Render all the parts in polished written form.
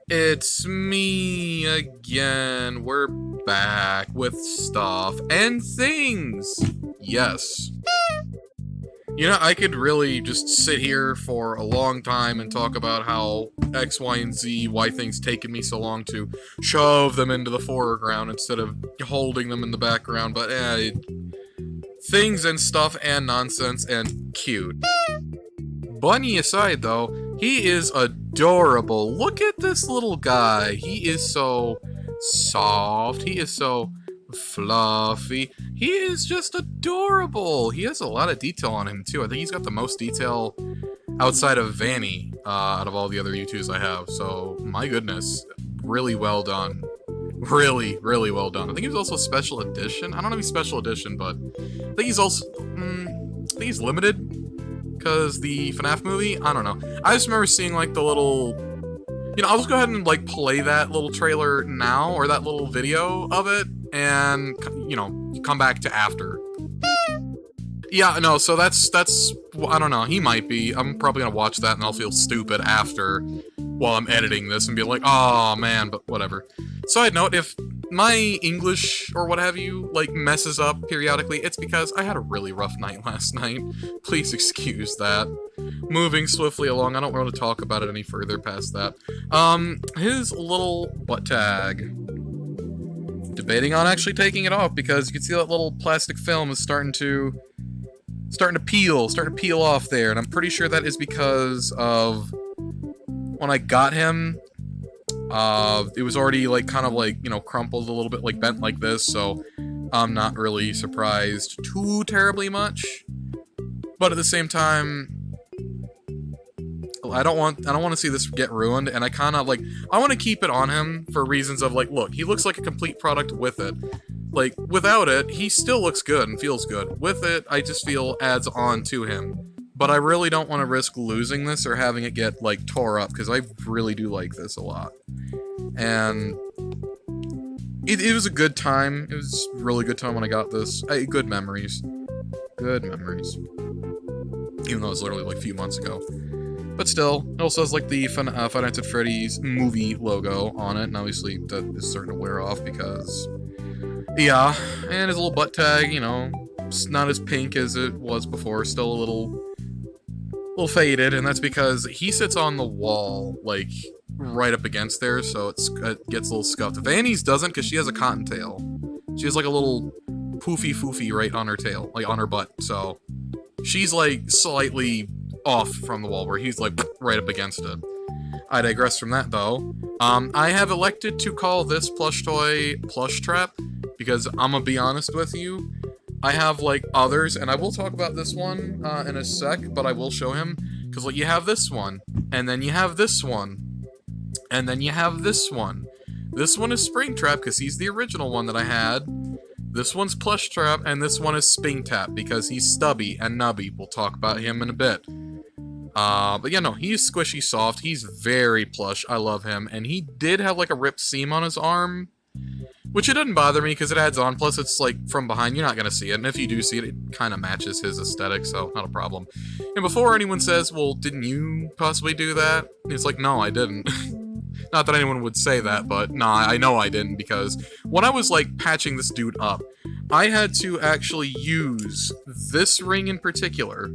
It's me again. We're back with stuff and things. Yes. You know, I could really just sit here for a long time and talk about how X, Y, and Z, why things taken me so long to shove them into the foreground instead of holding them in the background, but things and stuff and nonsense and cute. Bunny aside, though, he is adorable. Look at this little guy. He is so soft. He is so fluffy. He is just adorable. He has a lot of detail on him, too. I think he's got the most detail outside of Vanny out of all the other youtooz I have. So, my goodness. Really well done. Really, really well done. I think he was also special edition. I don't know if he's special edition, but I think he's also... I think he's limited. Because the FNAF movie, I don't know. I just remember seeing, like, the little... You know, I'll just go ahead and, like, play that little trailer now, or that little video of it, and, you know, come back to after. Yeah, no, so that's, I don't know, he might be. I'm probably gonna watch that and I'll feel stupid after, while I'm editing this, and be like, oh man, but whatever. Side note, if my English, or what have you, like, messes up periodically, it's because I had a really rough night last night. Please excuse that. Moving swiftly along, I don't want to talk about it any further past that. His little butt tag. Debating on actually taking it off, because you can see that little plastic film is starting to peel off there, and I'm pretty sure that is because of when I got him, it was already, like, kind of, like, you know, crumpled a little bit, like, bent like this, so I'm not really surprised too terribly much. But at the same time, I don't want to see this get ruined, and I kind of, like, I want to keep it on him for reasons of, like, look, he looks like a complete product with it. Like, without it, he still looks good and feels good. With it, I just feel adds on to him. But I really don't want to risk losing this or having it get, like, tore up, because I really do like this a lot. And it was a good time. It was a really good time when I got this. Good memories. Good memories. Even though it was literally, like, a few months ago. But still, it also has, like, the Five Nights at Freddy's movie logo on it, and obviously that is starting to wear off because... Yeah, and his little butt tag, you know, it's not as pink as it was before, still a little faded, and that's because he sits on the wall, like, right up against there, so it gets a little scuffed. Vanny's doesn't, because she has a cottontail. She has, like, a little poofy right on her tail, like, on her butt, so she's, like, slightly off from the wall, where he's, like, right up against it. I digress from that, though. I have elected to call this plush toy Plush Trap, because I'm gonna be honest with you, I have, like, others, and I will talk about this one in a sec, but I will show him, because, like, you have this one, and then you have this one, and then you have this one. This one is Springtrap, because he's the original one that I had. This one's Plush Trap, and this one is Springtap, because he's stubby and nubby. We'll talk about him in a bit. But yeah, no, he's squishy soft, he's very plush, I love him, and he did have, like, a ripped seam on his arm, which it doesn't bother me, because it adds on, plus it's, like, from behind, you're not gonna see it, and if you do see it, it kind of matches his aesthetic, so not a problem. And before anyone says, well, didn't you possibly do that? It's like, no, I didn't. Not that anyone would say that, but nah, I know I didn't, because when I was, like, patching this dude up, I had to actually use this ring in particular,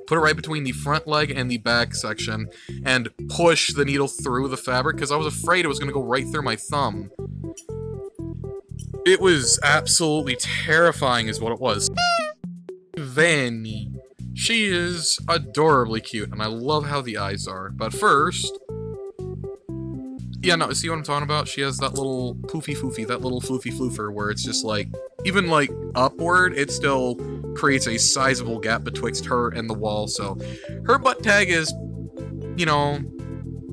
put it right between the front leg and the back section, and push the needle through the fabric, because I was afraid it was going to go right through my thumb. It was absolutely terrifying is what it was. Vanny. She is adorably cute, and I love how the eyes are. But first... Yeah, no, see what I'm talking about? She has that little poofy-foofy, that little floofy-floofer, where it's just, like, even, like, upward, it still creates a sizable gap betwixt her and the wall, so her butt tag is, you know,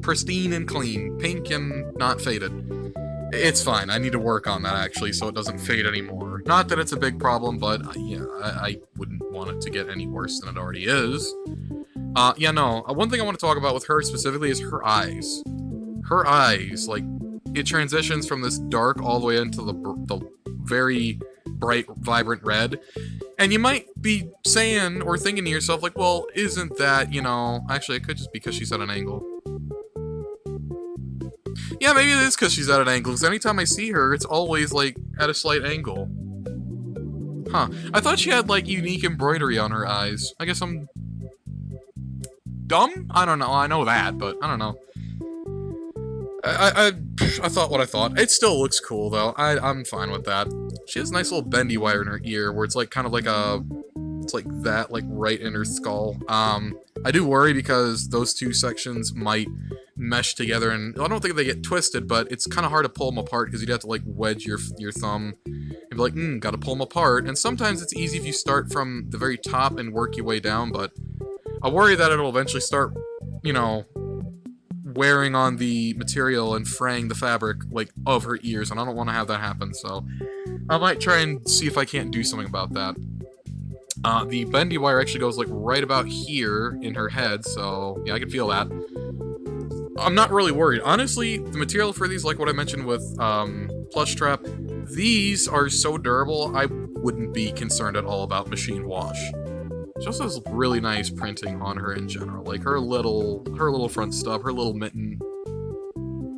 pristine and clean, pink and not faded. It's fine, I need to work on that, actually, so it doesn't fade anymore. Not that it's a big problem, but, yeah, I wouldn't want it to get any worse than it already is. Yeah, no, one thing I want to talk about with her specifically is her eyes. Her eyes, like, it transitions from this dark all the way into the very bright, vibrant red. And you might be saying or thinking to yourself, like, well, isn't that, you know... Actually, it could just be because she's at an angle. Yeah, maybe it is because she's at an angle, because anytime I see her, it's always, like, at a slight angle. Huh. I thought she had, like, unique embroidery on her eyes. I guess I'm... dumb? I don't know. I know that, but I don't know. I thought what I thought. It still looks cool, though. I'm fine with that. She has a nice little bendy wire in her ear, where it's, like, kind of like a... It's like that, like, right in her skull. I do worry because those two sections might mesh together, and I don't think they get twisted, but it's kind of hard to pull them apart because you'd have to, like, wedge your thumb and be like, gotta pull them apart. And sometimes it's easy if you start from the very top and work your way down, but I worry that it'll eventually start, you know, wearing on the material and fraying the fabric, like, of her ears, and I don't want to have that happen, so I might try and see if I can't do something about that. The bendy wire actually goes, like, right about here in her head, so, yeah, I can feel that. I'm not really worried. Honestly, the material for these, like what I mentioned with, Plush Trap, these are so durable, I wouldn't be concerned at all about machine wash. She also has really nice printing on her in general, like, her little front stub, her little mitten,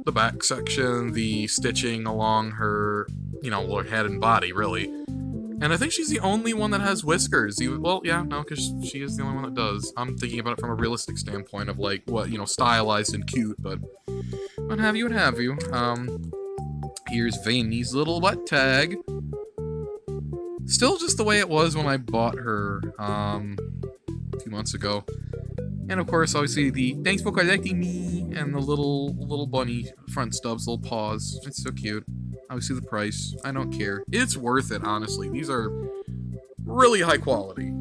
the back section, the stitching along her, you know, her head and body, really. And I think she's the only one that has whiskers. Well, yeah, no, because she is the only one that does. I'm thinking about it from a realistic standpoint of, like, what, you know, stylized and cute, but what have you, what have you. Here's Vainy's little butt tag. Still just the way it was when I bought her, a few months ago. And of course, obviously, the thanks for collecting me, and the little bunny front stubs, little paws. It's so cute. Obviously, the price. I don't care. It's worth it, honestly. These are really high quality.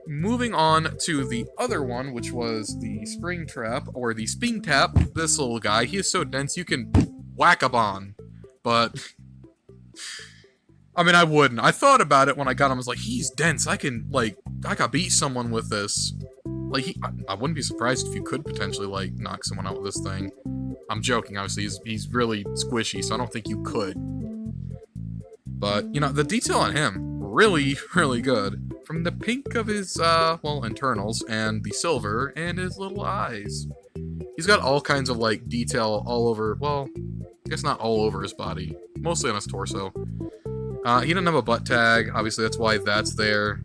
Moving on to the other one, which was the Spring Trap, or the Sping Tap. This little guy, he is so dense you can whack a on. But, I mean, I wouldn't. I thought about it when I got him. I was like, he's dense. I can beat someone with this. Like, I wouldn't be surprised if you could potentially, like, knock someone out with this thing. I'm joking, obviously. He's really squishy, so I don't think you could. But, you know, the detail on him, really, really good. From the pink of his, well, internals, and the silver, and his little eyes. He's got all kinds of, like, detail all over, well, I guess not all over his body. Mostly on his torso. He didn't have a butt tag. Obviously, that's why that's there.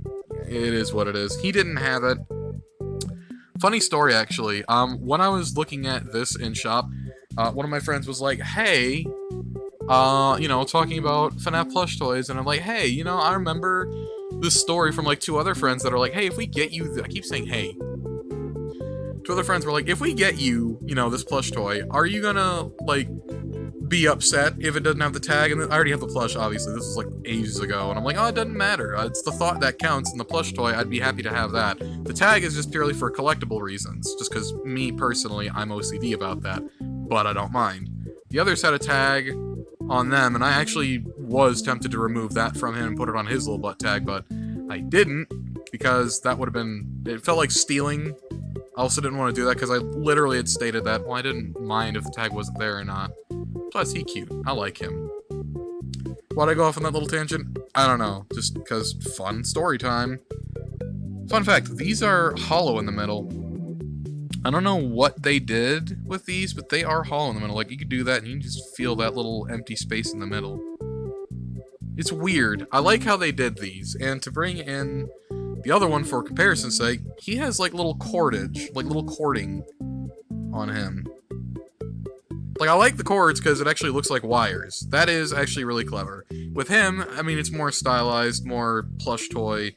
It is what it is. He didn't have it. Funny story, actually. When I was looking at this in shop, one of my friends was like, hey, you know, talking about FNAF plush toys, and I'm like, hey, you know, I remember this story from, like, two other friends that are like, hey, if we get you, I keep saying hey. Two other friends were like, if we get you, you know, this plush toy, are you gonna, like, be upset if it doesn't have the tag? And I already have the plush, obviously. This was, like, ages ago, and I'm like, oh, it doesn't matter. It's the thought that counts, and the plush toy, I'd be happy to have that. The tag is just purely for collectible reasons, just because me, personally, I'm OCD about that, but I don't mind. The others had a tag on them, and I actually was tempted to remove that from him and put it on his little butt tag, but I didn't, because that would have been, it felt like stealing. I also didn't want to do that, because I literally had stated that, well, I didn't mind if the tag wasn't there or not. Plus, he's cute. I like him. Why'd I go off on that little tangent? I don't know. Just because fun story time. Fun fact, these are hollow in the middle. I don't know what they did with these, but they are hollow in the middle. Like, you could do that and you can just feel that little empty space in the middle. It's weird. I like how they did these. And to bring in the other one for comparison's sake, he has, like, little cordage, like, little cording on him. Like, I like the cords because it actually looks like wires. That is actually really clever. With him, I mean, it's more stylized, more plush toy.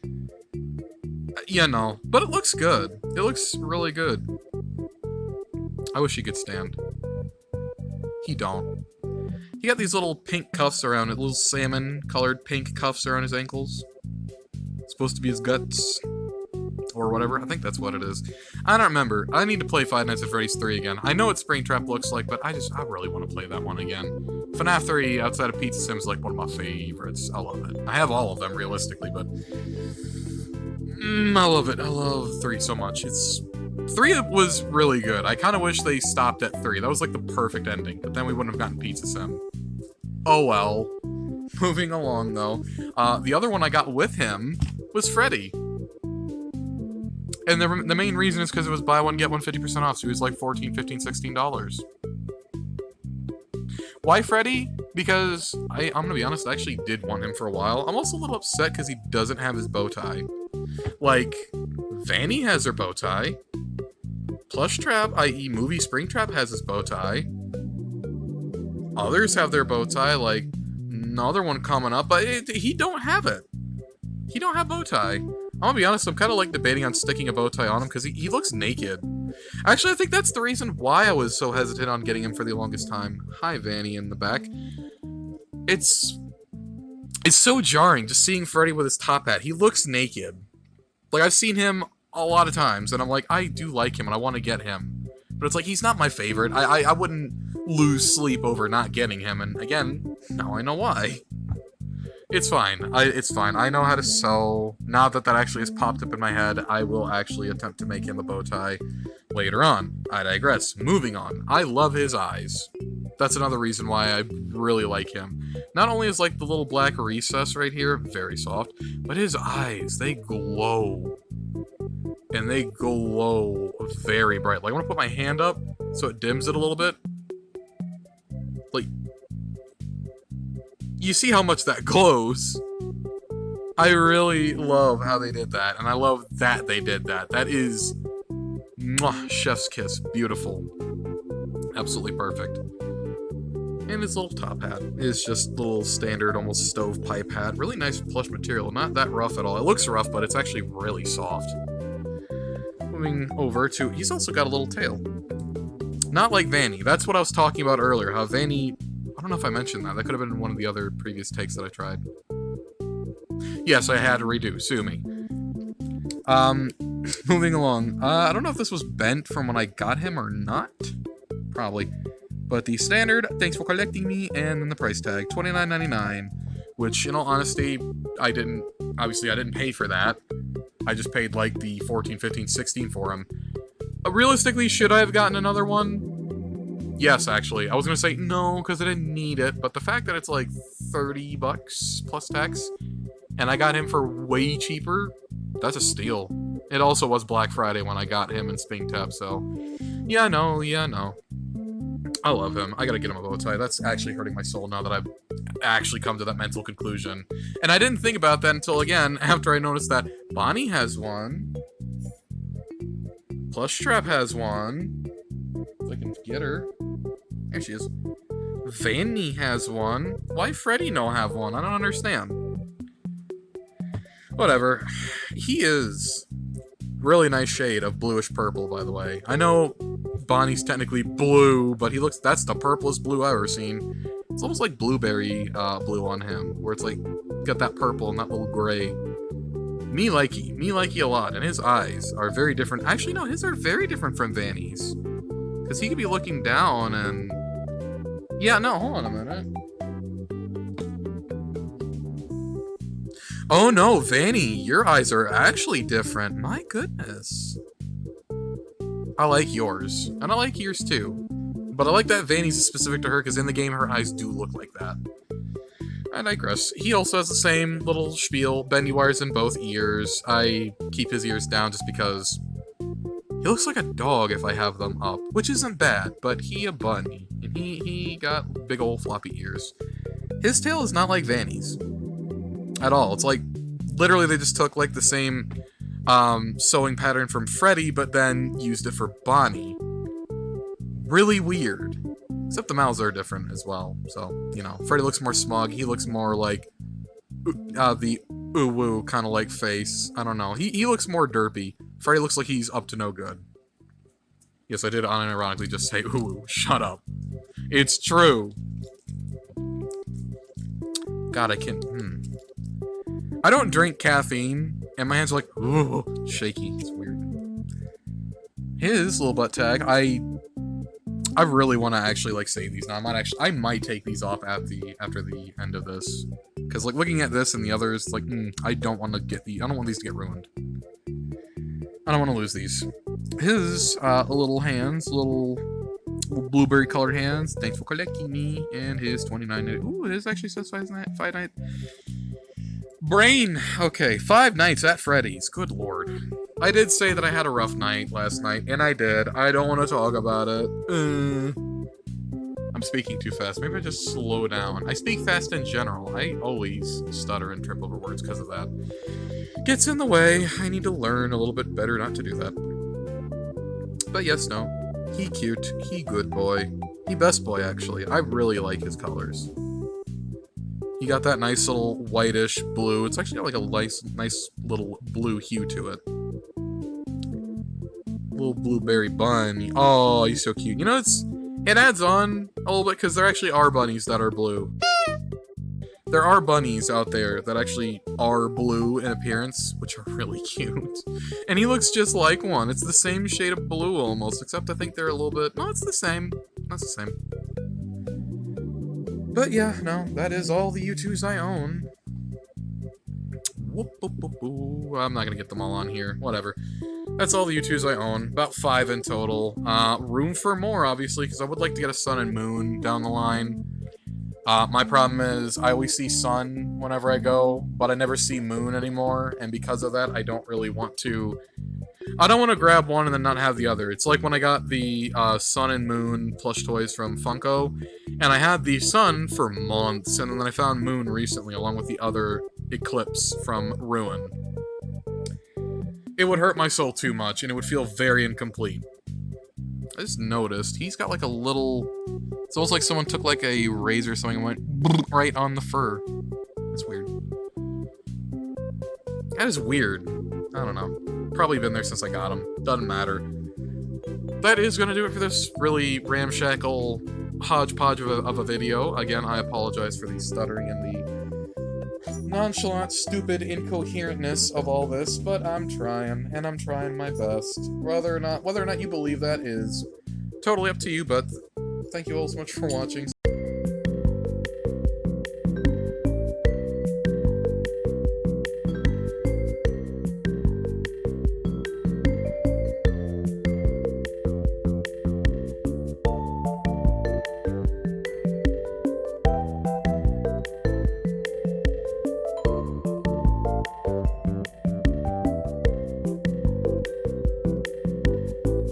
Yeah, no. But it looks good. It looks really good. I wish he could stand. He don't. He got these little pink cuffs around it, little salmon-colored pink cuffs around his ankles. It's supposed to be his guts. Or whatever. I think that's what it is. I don't remember. I need to play Five Nights at Freddy's 3 again. I know what Spring Trap looks like, but I really want to play that one again. FNAF 3, outside of Pizza Sim, is like one of my favorites. I love it. I have all of them, realistically, but... I love it. I love 3 so much. 3 was really good. I kind of wish they stopped at 3. That was like the perfect ending, but then we wouldn't have gotten Pizza Sim. Oh well. Moving along, though. The other one I got with him was Freddy. And the main reason is because it was buy one, get one 50% off, so it was like $14, $15, $16. Why Freddy? Because I'm gonna be honest, I actually did want him for a while. I'm also a little upset because he doesn't have his bow tie. Like, Vanny has her bow tie. Plushtrap, i.e. Movie Springtrap, has his bow tie. Others have their bow tie, like another one coming up, but he don't have it. He don't have bow tie. I'm gonna be honest, I'm kind of like debating on sticking a bow tie on him because he looks naked. Actually, I think that's the reason why I was so hesitant on getting him for the longest time. Hi, Vanny in the back. It's so jarring just seeing Freddy with his top hat. He looks naked. Like, I've seen him a lot of times, and I'm like, I do like him, and I want to get him. But it's like, he's not my favorite. I wouldn't lose sleep over not getting him, and again, now I know why. It's fine. It's fine. I know how to sew. Now that that actually has popped up in my head, I will actually attempt to make him a bow tie later on. I digress. Moving on. I love his eyes. That's another reason why I really like him. Not only is like the little black recess right here very soft, but his eyes, they glow. And they glow very bright. Like, I want to put my hand up so it dims it a little bit. Like, you see how much that glows. I really love how they did that, and I love that they did that. That is, mwah, chef's kiss. Beautiful. Absolutely perfect. And his little top hat is just a little standard, almost stovepipe hat. Really nice plush material. Not that rough at all. It looks rough, but it's actually really soft. Moving over to... He's also got a little tail. Not like Vanny. That's what I was talking about earlier. How Vanny... I don't know if I mentioned that. That could have been one of the other previous takes that I tried. Yes, I had to redo. Sue me. Moving along. I don't know if this was bent from when I got him or not. Probably. But the standard, thanks for collecting me, and then the price tag, $29.99. Which, in all honesty, I didn't pay for that. I just paid like the $14, $15, $16 for him. Realistically, should I have gotten another one? Yes, actually. I was going to say no, because I didn't need it, but the fact that it's like $30 plus tax, and I got him for way cheaper, that's a steal. It also was Black Friday when I got him in Springtrap, so yeah, no. I love him. I gotta get him a bow tie. That's actually hurting my soul now that I've actually come to that mental conclusion. And I didn't think about that until, again, after I noticed that Bonnie has one. Plushtrap has one. If I can get her. There she is. Vanny has one. Why Freddy don't have one? I don't understand. Whatever. He is really nice shade of bluish purple, by the way. I know Bonnie's technically blue, but he looks... That's the purplest blue I've ever seen. It's almost like blueberry blue on him, where it's like got that purple and that little gray. Me likey a lot, and his eyes are very different. Actually, no, his are very different from Vanny's. Because he could be looking down and... Yeah, no, hold on a minute. Oh no, Vanny, your eyes are actually different. My goodness. I like yours. And I like yours too. But I like that Vanny's specific to her, because in the game her eyes do look like that. I digress. He also has the same little spiel, bendy wires in both ears. I keep his ears down just because he looks like a dog if I have them up, which isn't bad, but he a bunny, and he got big old floppy ears. His tail is not like Vanny's at all. It's like, literally they just took like the same sewing pattern from Freddy, but then used it for Bonnie. Really weird. Except the mouths are different as well, so, you know, Freddy looks more smug, he looks more like the ooh-woo kind of like face. I don't know. He looks more derpy. Freddy looks like he's up to no good. Yes, I did unironically just say ooh-woo. Shut up. It's true. God, I can't... I don't drink caffeine, and my hands are like, ooh, shaky. It's weird. His little butt tag, I really want to actually like save these now. I might take these off after the end of this, because like looking at this and the others, like I don't want these to get ruined. I don't want to lose these. His little hands, little blueberry colored hands. Thanks for collecting me. And his 29. Ooh, it is actually says Five Nights. Brain. Okay, 5 nights at Freddy's. Good lord. I did say that I had a rough night last night, and I did. I don't want to talk about it. I'm I'm speaking too fast. Maybe I just slow down. I speak fast in general. I always stutter and trip over words because of that. Gets in the way. I need to learn a little bit better not to do that. But yes, no. He cute. He good boy. He best boy, actually. I really like his colors. He got that nice little whitish blue. It's actually got like a nice little blue hue to it. Little blueberry bun. Oh, he's so cute. You know, it adds on a little bit because there actually are bunnies that are blue. There are bunnies out there that actually are blue in appearance, which are really cute. And he looks just like one. It's the same shade of blue almost, except I think they're a little bit... No, it's the same. That's the same. But yeah, no, that is all the youtooz I own. Whoop, whoop, whoop, whoop. I'm not gonna get them all on here. Whatever. That's all the youtooz I own. About 5 in total. Room for more, obviously, because I would like to get a sun and moon down the line. My problem is I always see sun whenever I go, but I never see moon anymore, and because of that, I don't really want to... I don't want to grab one and then not have the other. It's like when I got the sun and moon plush toys from Funko, and I had the sun for months, and then I found moon recently along with the other eclipse from Ruin. It would hurt my soul too much, and it would feel very incomplete. I just noticed he's got like a little... It's almost like someone took like a razor or something and went right on the fur. That's weird. That is weird. I don't know. Probably been there since I got him. Doesn't matter. That is going to do it for this really ramshackle hodgepodge of a video. Again, I apologize for the stuttering and the nonchalant, stupid incoherentness of all this, but I'm trying, and I'm trying my best. Whether or not you believe that is totally up to you, but thank you all so much for watching.